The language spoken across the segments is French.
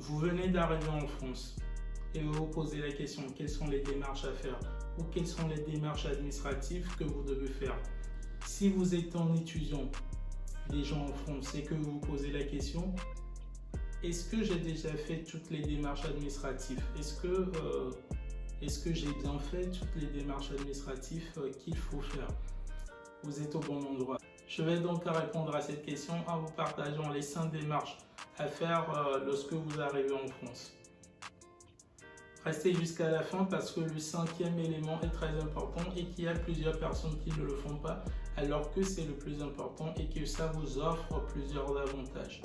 Vous venez d'arriver en France et vous vous posez la question, quelles sont les démarches à faire ou quelles sont les démarches administratives que vous devez faire. Si vous êtes un étudiant déjà en France et que vous vous posez la question, est-ce que j'ai déjà fait toutes les démarches administratives? Est-ce que j'ai bien fait toutes les démarches administratives qu'il faut faire? Vous êtes au bon endroit. Je vais donc répondre à cette question en vous partageant les 5 démarches à faire lorsque vous arrivez en France. Restez jusqu'à la fin parce que le 5e élément est très important et qu'il y a plusieurs personnes qui ne le font pas alors que c'est le plus important et que ça vous offre plusieurs avantages.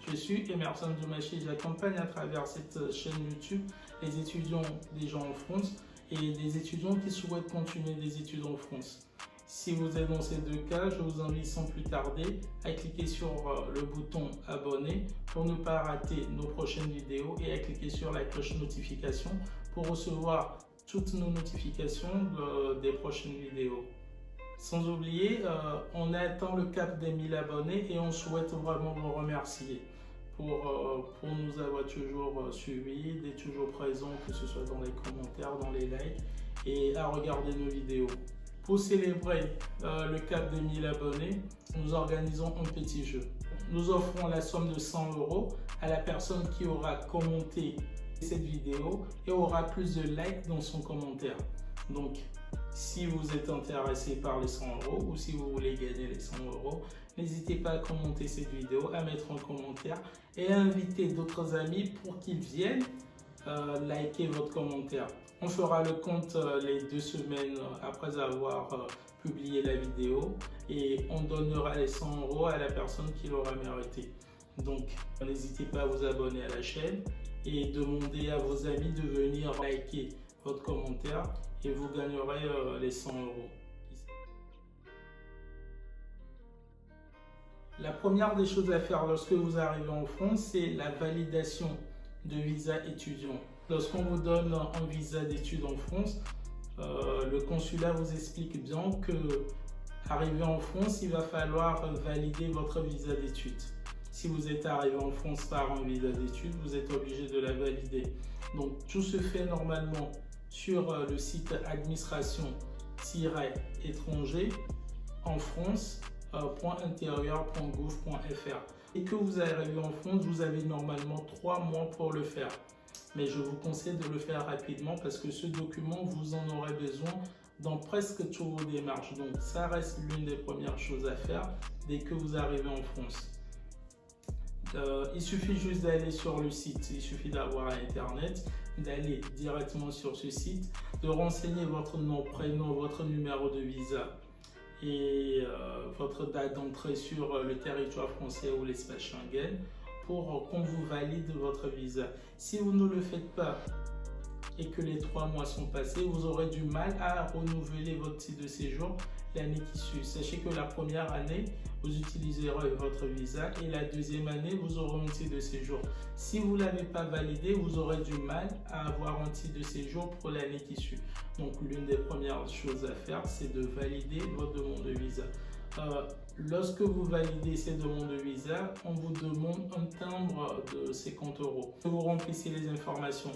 Je suis Emerson Doumachi, j'accompagne à travers cette chaîne YouTube les étudiants déjà en France et des étudiants qui souhaitent continuer des études en France. Si vous êtes dans ces 2 cas, je vous invite sans plus tarder à cliquer sur le bouton abonner pour ne pas rater nos prochaines vidéos et à cliquer sur la cloche notification pour recevoir toutes nos notifications des prochaines vidéos. Sans oublier, on a atteint le cap des 1000 abonnés et on souhaite vraiment vous remercier pour nous avoir toujours suivis, d'être toujours présents, que ce soit dans les commentaires, dans les likes et à regarder nos vidéos. Pour célébrer le cap des 1000 abonnés, nous organisons un petit jeu. Nous offrons la somme de 100 € à la personne qui aura commenté cette vidéo et aura plus de likes dans son commentaire. Donc, si vous êtes intéressé par les 100 € ou si vous voulez gagner les 100 €, n'hésitez pas à commenter cette vidéo, à mettre un commentaire et à inviter d'autres amis pour qu'ils viennent liker votre commentaire. On fera le compte les 2 semaines après avoir publié la vidéo et on donnera les 100 € à la personne qui l'aura mérité. Donc, n'hésitez pas à vous abonner à la chaîne et demander à vos amis de venir liker votre commentaire et vous gagnerez les 100 €. La première des choses à faire lorsque vous arrivez en France, c'est la validation de visa étudiant. Lorsqu'on vous donne un visa d'études en France, le consulat vous explique bien que arrivé en France, il va falloir valider votre visa d'études. Si vous êtes arrivé en France par un visa d'études, vous êtes obligé de la valider. Donc tout se fait normalement sur le site administration-étranger en France.intérieur.gouv.fr. Et que vous arrivez en France, vous avez normalement 3 mois pour le faire. Mais je vous conseille de le faire rapidement parce que ce document, vous en aurez besoin dans presque toutes vos démarches. Donc ça reste l'une des premières choses à faire dès que vous arrivez en France. Il suffit juste d'aller sur le site, il suffit d'avoir Internet, d'aller directement sur ce site, de renseigner votre nom, prénom, votre numéro de visa et votre date d'entrée sur le territoire français ou l'espace Schengen pour qu'on vous valide votre visa. Si vous ne le faites pas et que les 3 mois sont passés, vous aurez du mal à renouveler votre titre de séjour l'année qui suit. Sachez que la première année, vous utiliserez votre visa et la deuxième année, vous aurez un titre de séjour. Si vous ne l'avez pas validé, vous aurez du mal à avoir un titre de séjour pour l'année qui suit. Donc, l'une des premières choses à faire, c'est de valider votre demande de visa. Lorsque vous validez ces demandes de visa, on vous demande un timbre de 50 €. Vous remplissez les informations.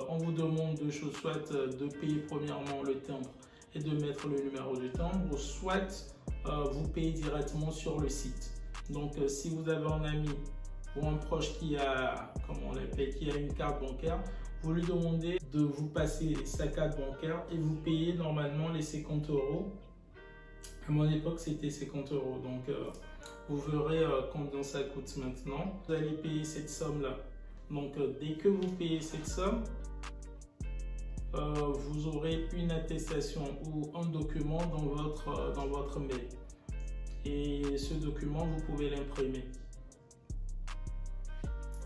On vous demande 2 choses, soit de payer premièrement le timbre et de mettre le numéro du timbre, soit vous payez directement sur le site. Donc si vous avez un ami ou un proche qui a, qui a une carte bancaire, vous lui demandez de vous passer sa carte bancaire et vous payez normalement les 50 €. À mon époque, c'était 50 €. Donc vous verrez combien ça coûte maintenant. Vous allez payer cette somme-là. Donc dès que vous payez cette somme, vous aurez une attestation ou un document dans votre mail. Et ce document, vous pouvez l'imprimer.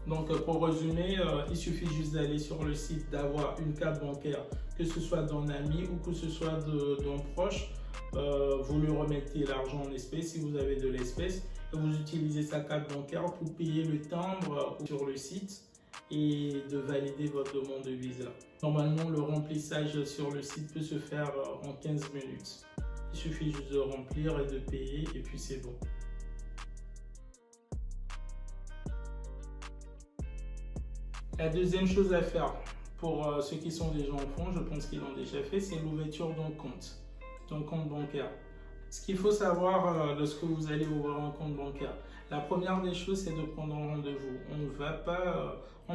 Donc pour résumer, il suffit juste d'aller sur le site, d'avoir une carte bancaire, que ce soit d'un ami ou que ce soit d'un proche. Vous lui remettez l'argent en espèces si vous avez de l'espèce et vous utilisez sa carte bancaire pour payer le timbre sur le site et de valider votre demande de visa. Normalement, le remplissage sur le site peut se faire en 15 minutes. Il suffit juste de remplir et de payer et puis c'est bon. La deuxième chose à faire pour ceux qui sont déjà en France, je pense qu'ils l'ont déjà fait, c'est l'ouverture d'un compte bancaire. Ce qu'il faut savoir lorsque vous allez ouvrir un compte bancaire, la première des choses, c'est de prendre un rendez-vous. On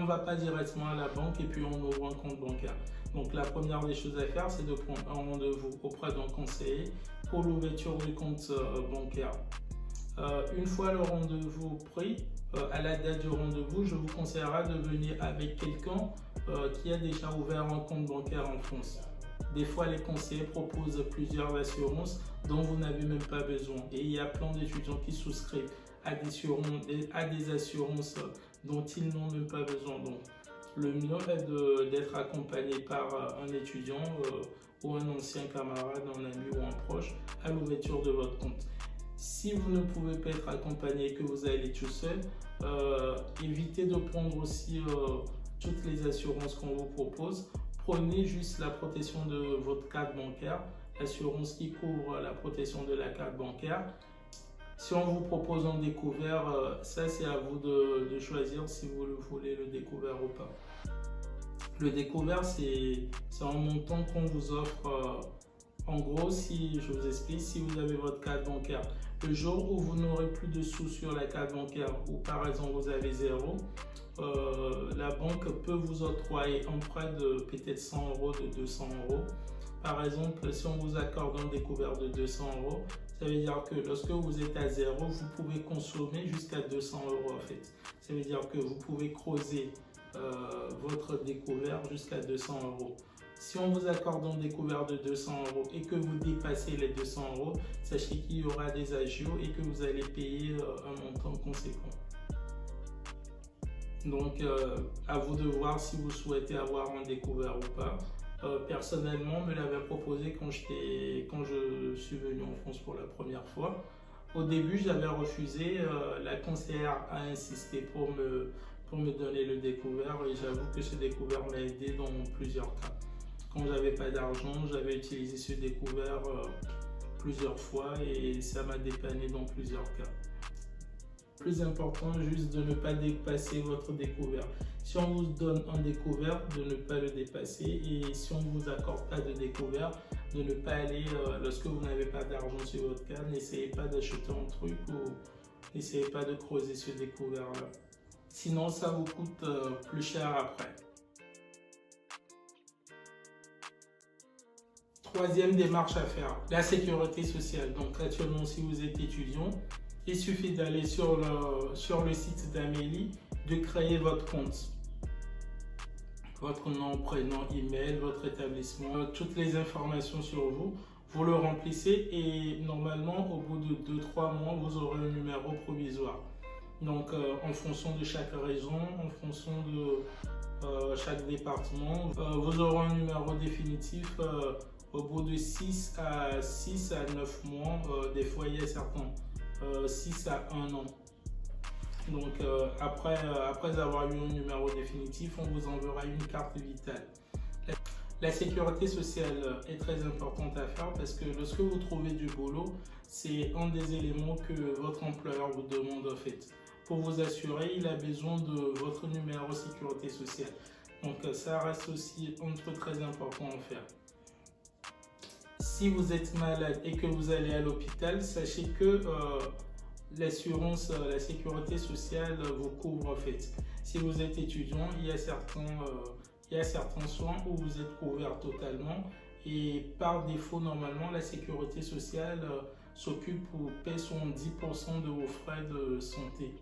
ne va pas directement à la banque et puis on ouvre un compte bancaire. Donc la première des choses à faire, c'est de prendre un rendez-vous auprès d'un conseiller pour l'ouverture du compte bancaire. Une fois le rendez-vous pris, à la date du rendez-vous, je vous conseillerais de venir avec quelqu'un qui a déjà ouvert un compte bancaire en France. Des fois, les conseillers proposent plusieurs assurances dont vous n'avez même pas besoin. Et il y a plein d'étudiants qui souscrivent à des assurances dont ils n'ont même pas besoin. Donc, le mieux est d'être accompagné par un étudiant ou un ancien camarade, un ami ou un proche à l'ouverture de votre compte. Si vous ne pouvez pas être accompagné et que vous allez tout seul, évitez de prendre aussi toutes les assurances qu'on vous propose. Prenez juste la protection de votre carte bancaire, l'assurance qui couvre la protection de la carte bancaire. Si on vous propose un découvert, ça c'est à vous de choisir si vous voulez le découvert ou pas. Le découvert, c'est un montant qu'on vous offre. En gros, si je vous explique, si vous avez votre carte bancaire, le jour où vous n'aurez plus de sous sur la carte bancaire ou par exemple vous avez 0, la banque peut vous octroyer un prêt de peut-être 100 €, de 200 €. Par exemple, si on vous accorde un découvert de 200 €, ça veut dire que lorsque vous êtes à 0, vous pouvez consommer jusqu'à 200 € en fait. Ça veut dire que vous pouvez creuser votre découvert jusqu'à 200 €. Si on vous accorde un découvert de 200 € et que vous dépassez les 200 €, sachez qu'il y aura des agios et que vous allez payer un montant conséquent. Donc, à vous de voir si vous souhaitez avoir un découvert ou pas. Personnellement, on me l'avait proposé quand je suis venu en France pour la première fois. Au début, j'avais refusé. La conseillère a insisté pour me donner le découvert et j'avoue que ce découvert m'a aidé dans plusieurs cas. Quand j'avais pas d'argent, j'avais utilisé ce découvert plusieurs fois et ça m'a dépanné dans plusieurs cas. Plus important, juste de ne pas dépasser votre découvert. Si on vous donne un découvert, de ne pas le dépasser, et si on ne vous accorde pas de découvert, de ne pas aller, lorsque vous n'avez pas d'argent sur votre carte, n'essayez pas d'acheter un truc ou n'essayez pas de creuser ce découvert-là. Sinon, ça vous coûte plus cher après. Troisième démarche à faire, la sécurité sociale. Donc actuellement, si vous êtes étudiant, il suffit d'aller sur le site d'Amélie, de créer votre compte. Votre nom, prénom, email, votre établissement, toutes les informations sur vous, vous le remplissez et normalement, au bout de 2-3 mois, vous aurez un numéro provisoire. Donc en fonction de chaque région, en fonction de chaque département, vous aurez un numéro définitif au bout de 6 à 9 mois, des fois il y a certains 6 à 1 an. Donc après avoir eu un numéro définitif, on vous enverra une carte vitale. La sécurité sociale est très importante à faire parce que lorsque vous trouvez du boulot, c'est un des éléments que votre employeur vous demande en fait. Pour vous assurer, il a besoin de votre numéro sécurité sociale. Donc ça reste aussi un truc très important à faire. Si vous êtes malade et que vous allez à l'hôpital, sachez que l'assurance, la sécurité sociale vous couvre en fait. Si vous êtes étudiant, il y a certains soins où vous êtes couvert totalement et par défaut, normalement, la sécurité sociale s'occupe ou paie 70% de vos frais de santé.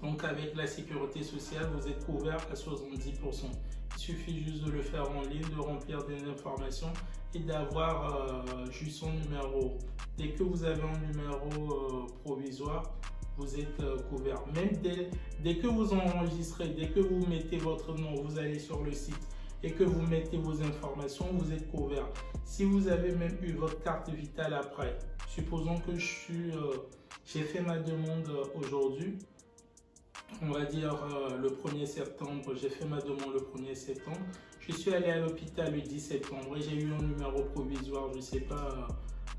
Donc avec la sécurité sociale, vous êtes couvert à 70%. Il suffit juste de le faire en ligne, de remplir des informations et d'avoir juste son numéro. Dès que vous avez un numéro provisoire, vous êtes couvert. Même dès que vous enregistrez, dès que vous mettez votre nom, vous allez sur le site et que vous mettez vos informations, vous êtes couvert. Si vous avez même eu votre carte vitale après, supposons que j'ai fait ma demande aujourd'hui, on va dire le 1er septembre, j'ai fait ma demande le 1er septembre, je suis allé à l'hôpital le 10 septembre et j'ai eu un numéro provisoire, je ne sais pas,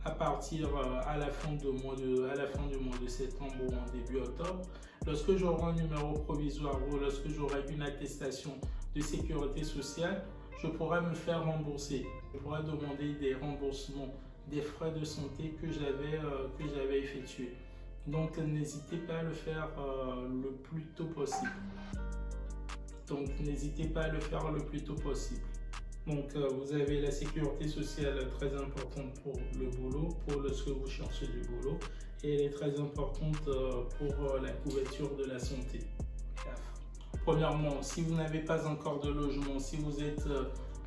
à partir à la fin du mois de septembre ou en début octobre. Lorsque j'aurai un numéro provisoire ou lorsque j'aurai une attestation de sécurité sociale, je pourrai me faire rembourser. Je pourrai demander des remboursements des frais de santé que j'avais effectués. Donc n'hésitez pas à le faire le plus tôt possible. Donc vous avez la sécurité sociale très importante pour le boulot, pour lorsque vous cherchez du boulot, et elle est très importante pour la couverture de la santé. Premièrement, si vous n'avez pas encore de logement, si vous êtes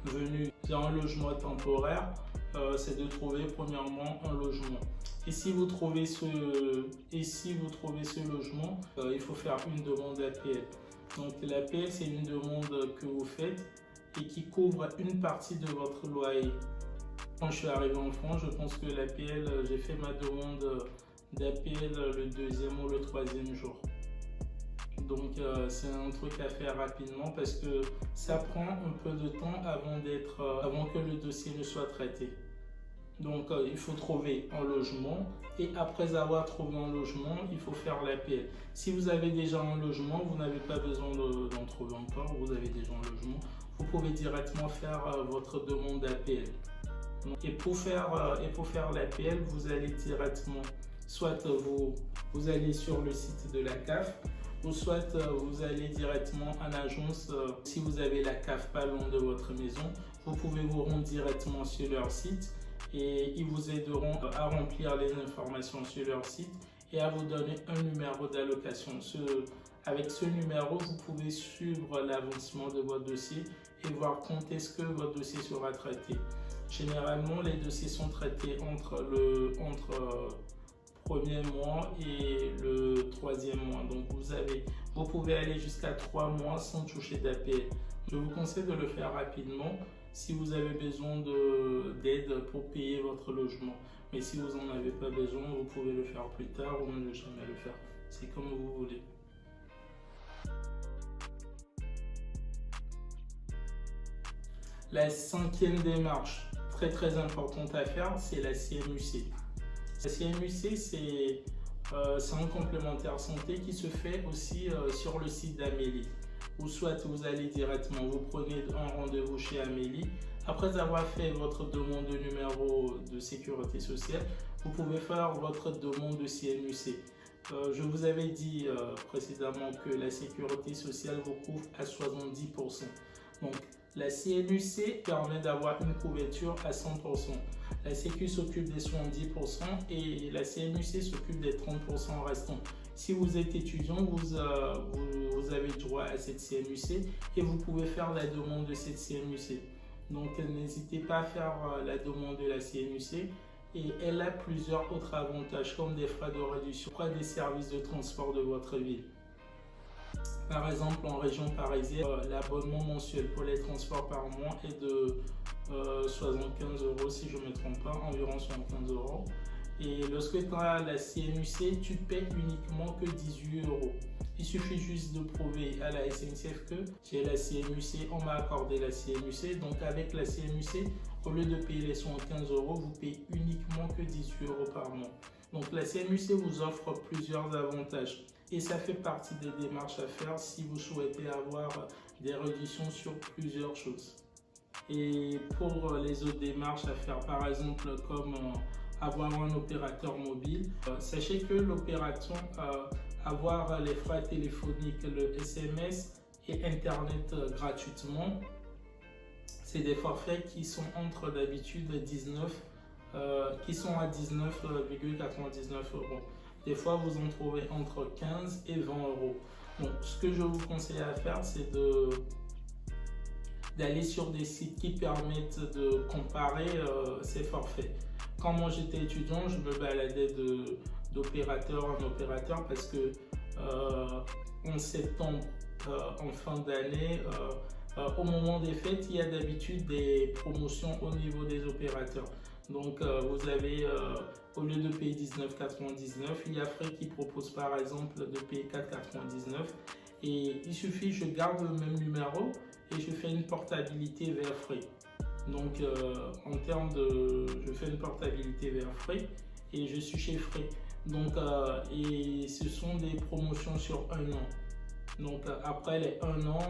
venu dans un logement temporaire, c'est de trouver premièrement un logement. Et si vous trouvez ce logement, il faut faire une demande d'APL. Donc l'APL, c'est une demande que vous faites et qui couvre une partie de votre loyer. Quand je suis arrivé en France, je pense que l'APL, j'ai fait ma demande d'APL le 2e ou le 3e jour. Donc c'est un truc à faire rapidement parce que ça prend un peu de temps avant que le dossier ne soit traité. Donc il faut trouver un logement et après avoir trouvé un logement, il faut faire l'APL. Si vous avez déjà un logement, vous n'avez pas besoin d'en trouver encore, vous avez déjà un logement, vous pouvez directement faire votre demande d'APL. Et pour faire l'APL, vous allez directement, soit vous allez sur le site de la CAF, ou soit vous allez directement en agence. Si vous avez la CAF pas loin de votre maison, vous pouvez vous rendre directement sur leur site et ils vous aideront à remplir les informations sur leur site et à vous donner un numéro d'allocation. Avec ce numéro, vous pouvez suivre l'avancement de votre dossier et voir quand est-ce que votre dossier sera traité. Généralement, les dossiers sont traités entre le premier mois et le 3e mois. Donc vous pouvez aller jusqu'à 3 mois sans toucher d'APL. Je vous conseille de le faire rapidement si vous avez besoin d'aide pour payer votre logement. Mais si vous n'en avez pas besoin, vous pouvez le faire plus tard ou ne jamais le faire. C'est comme vous voulez. La 5e démarche, très importante à faire, c'est la CMU-C. La CMU-C, c'est un complémentaire santé qui se fait aussi sur le site d'Amélie. Ou soit vous allez directement, vous prenez un rendez-vous chez Amélie. Après avoir fait votre demande de numéro de sécurité sociale, vous pouvez faire votre demande de CMU-C. Je vous avais dit précédemment que la sécurité sociale vous couvre à 70%. Donc, la CMU-C permet d'avoir une couverture à 100%. La Sécu s'occupe des 70% et la CMU-C s'occupe des 30% restants. Si vous êtes étudiant, vous avez droit à cette CMU-C et vous pouvez faire la demande de cette CMU-C. Donc, n'hésitez pas à faire la demande de la CMU-C et elle a plusieurs autres avantages comme des frais de réduction, frais des services de transport de votre ville. Par exemple, en région parisienne, l'abonnement mensuel pour les transports par mois est de 75 € si je ne me trompe pas, environ 75 €. Et lorsque tu as la CMU-C, tu payes uniquement que 18 €. Il suffit juste de prouver à la SNCF que j'ai la CMU-C, on m'a accordé la CMU-C. Donc avec la CMU-C, au lieu de payer les 75 €, vous payez uniquement que 18 € par mois. Donc la CMU-C vous offre plusieurs avantages. Et ça fait partie des démarches à faire si vous souhaitez avoir des réductions sur plusieurs choses. Et pour les autres démarches à faire, par exemple comme avoir un opérateur mobile, sachez que l'opérateur, avoir les frais téléphoniques, le SMS et Internet gratuitement, c'est des forfaits qui sont entre d'habitude qui sont à 19,99 €. Des fois, vous en trouvez entre 15 et 20 €. Donc, ce que je vous conseille à faire, c'est d'aller sur des sites qui permettent de comparer ces forfaits. Quand moi j'étais étudiant, je me baladais d'opérateur en opérateur parce que en septembre, en fin d'année, au moment des fêtes, il y a d'habitude des promotions au niveau des opérateurs. Donc vous avez, au lieu de payer 19,99, il y a Free qui propose par exemple de payer 4,99 et il suffit, je garde le même numéro et je fais une portabilité vers Free. Donc en termes de, je fais une portabilité vers Free et je suis chez Free. Donc et ce sont des promotions sur un an. Donc après les 1 an,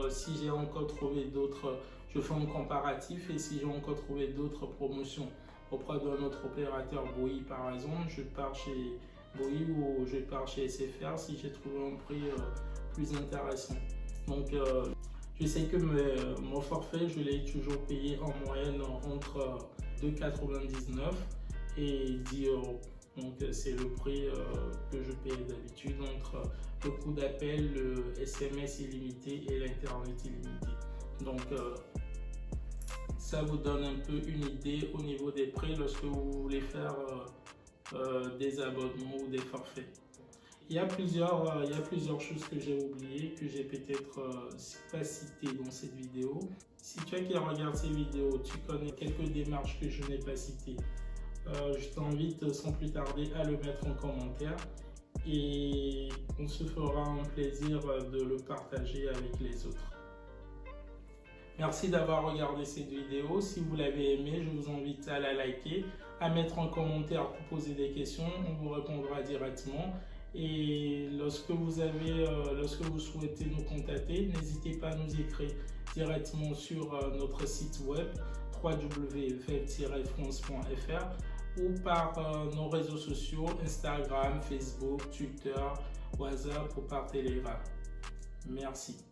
si j'ai encore trouvé d'autres, je fais un comparatif et si j'ai encore trouvé d'autres promotions auprès d'un autre opérateur, Bouygues par exemple, je pars chez Bouygues ou je pars chez SFR si j'ai trouvé un prix plus intéressant. Donc je sais que mon forfait, je l'ai toujours payé en moyenne entre 2,99 et 10 €. Donc c'est le prix que je paye d'habitude entre le coût d'appel, le SMS illimité et l'internet illimité. Donc ça vous donne un peu une idée au niveau des prix lorsque vous voulez faire des abonnements ou des forfaits. Il y a plusieurs choses que j'ai oubliées, que j'ai peut-être pas citées dans cette vidéo. Si tu as qui regarde ces vidéos, tu connais quelques démarches que je n'ai pas citées. Je t'invite sans plus tarder à le mettre en commentaire et on se fera un plaisir de le partager avec les autres. Merci d'avoir regardé cette vidéo. Si vous l'avez aimé, je vous invite à la liker, à mettre en commentaire pour poser des questions. On vous répondra directement. Et lorsque vous souhaitez nous contacter, n'hésitez pas à nous écrire directement sur notre site web www.france.fr ou par nos réseaux sociaux Instagram, Facebook, Twitter, WhatsApp ou par Telegram. Merci.